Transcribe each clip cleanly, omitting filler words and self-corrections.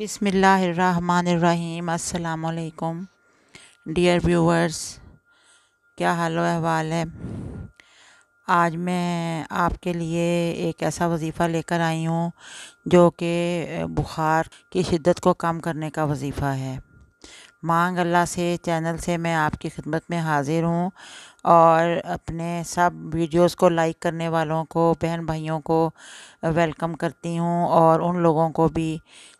بسم اللہ الرحمن الرحیم۔ السلام علیکم ڈیئر ویورز، کیا حال و احوال ہے؟ آج میں آپ کے لیے ایک ایسا وظیفہ لے کر آئی ہوں جو کہ بخار کی شدت کو کم کرنے کا وظیفہ ہے۔ مانگ اللہ سے چینل سے میں آپ کی خدمت میں حاضر ہوں اور اپنے سب ویڈیوز کو لائک کرنے والوں کو، بہن بھائیوں کو ویلکم کرتی ہوں، اور ان لوگوں کو بھی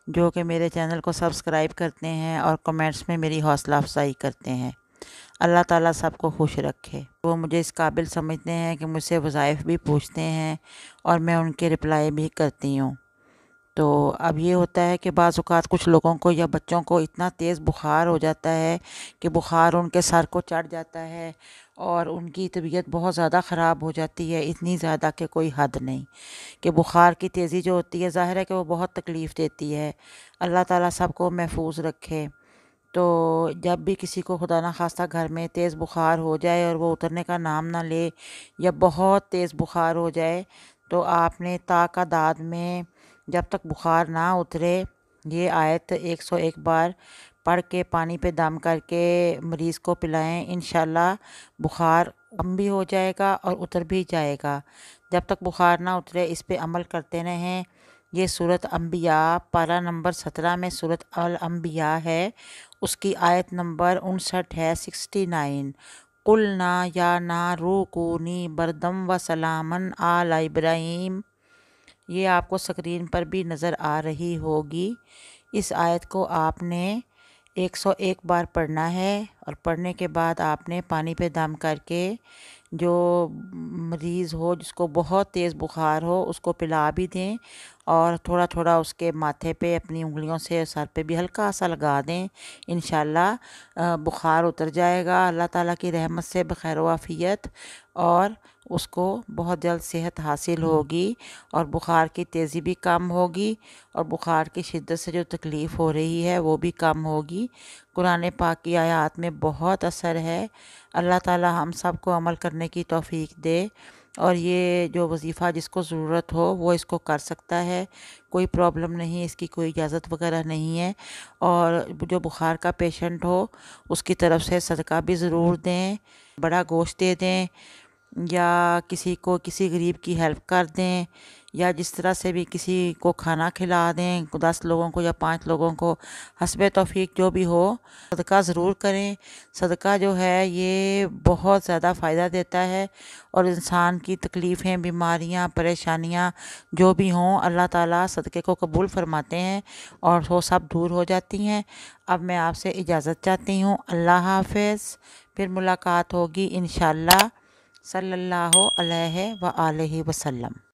جو کہ میرے چینل کو سبسکرائب کرتے ہیں اور کمنٹس میں میری حوصلہ افزائی کرتے ہیں۔ اللہ تعالیٰ سب کو خوش رکھے۔ وہ مجھے اس قابل سمجھتے ہیں کہ مجھ سے وظائف بھی پوچھتے ہیں اور میں ان کے رپلائی بھی کرتی ہوں۔ تو اب یہ ہوتا ہے کہ بعض اوقات کچھ لوگوں کو یا بچوں کو اتنا تیز بخار ہو جاتا ہے کہ بخار ان کے سر کو چڑھ جاتا ہے اور ان کی طبیعت بہت زیادہ خراب ہو جاتی ہے، اتنی زیادہ کہ کوئی حد نہیں۔ کہ بخار کی تیزی جو ہوتی ہے، ظاہر ہے کہ وہ بہت تکلیف دیتی ہے۔ اللہ تعالیٰ سب کو محفوظ رکھے۔ تو جب بھی کسی کو خدا نخواستہ گھر میں تیز بخار ہو جائے اور وہ اترنے کا نام نہ لے یا بہت تیز بخار ہو جائے، تو آپ نے تا کا داد میں جب تک بخار نہ اترے یہ آیت 101 بار پڑھ کے پانی پہ دم کر کے مریض کو پلائیں، انشاءاللہ بخار کم بھی ہو جائے گا اور اتر بھی جائے گا۔ جب تک بخار نہ اترے اس پہ عمل کرتے رہیں۔ یہ سورۃ انبیاء پارہ نمبر 17 میں سورۃ الانبیاء ہے، اس کی آیت نمبر 59 ہے، 69۔ قُلْنَا يَا نَارُ كُونِي بَرْدًا وَسَلَامًا عَلَىٰ ابراہیم۔ یہ آپ کو سکرین پر بھی نظر آ رہی ہوگی۔ اس آیت کو آپ نے 101 بار پڑھنا ہے اور پڑھنے کے بعد آپ نے پانی پہ دم کر کے جو مریض ہو جس کو بہت تیز بخار ہو اس کو پلا بھی دیں اور تھوڑا تھوڑا اس کے ماتھے پہ اپنی انگلیوں سے سر پہ بھی ہلکا سا لگا دیں، انشاءاللہ بخار اتر جائے گا اللہ تعالیٰ کی رحمت سے بخیر و عافیت، اور اس کو بہت جلد صحت حاصل ہوگی اور بخار کی تیزی بھی کم ہوگی اور بخار کی شدت سے جو تکلیف ہو رہی ہے وہ بھی کم ہوگی۔ قرآن پاک کی آیات میں بہت اثر ہے۔ اللہ تعالیٰ ہم سب کو عمل کرنے کی توفیق دے، اور یہ جو وظیفہ جس کو ضرورت ہو وہ اس کو کر سکتا ہے، کوئی پرابلم نہیں، اس کی کوئی اجازت وغیرہ نہیں ہے۔ اور جو بخار کا پیشنٹ ہو اس کی طرف سے صدقہ بھی ضرور دیں، بڑا گوشت دے دیں یا کسی کو کسی غریب کی ہیلپ کر دیں، یا جس طرح سے بھی کسی کو کھانا کھلا دیں، 10 لوگوں کو یا 5 لوگوں کو، حسب توفیق جو بھی ہو صدقہ ضرور کریں۔ صدقہ جو ہے یہ بہت زیادہ فائدہ دیتا ہے اور انسان کی تکلیفیں، بیماریاں، پریشانیاں جو بھی ہوں اللہ تعالیٰ صدقے کو قبول فرماتے ہیں اور وہ سب دور ہو جاتی ہیں۔ اب میں آپ سے اجازت چاہتی ہوں، اللہ حافظ، پھر ملاقات ہوگی انشاءاللہ۔ صلی اللہ علیہ وآلہ وسلم۔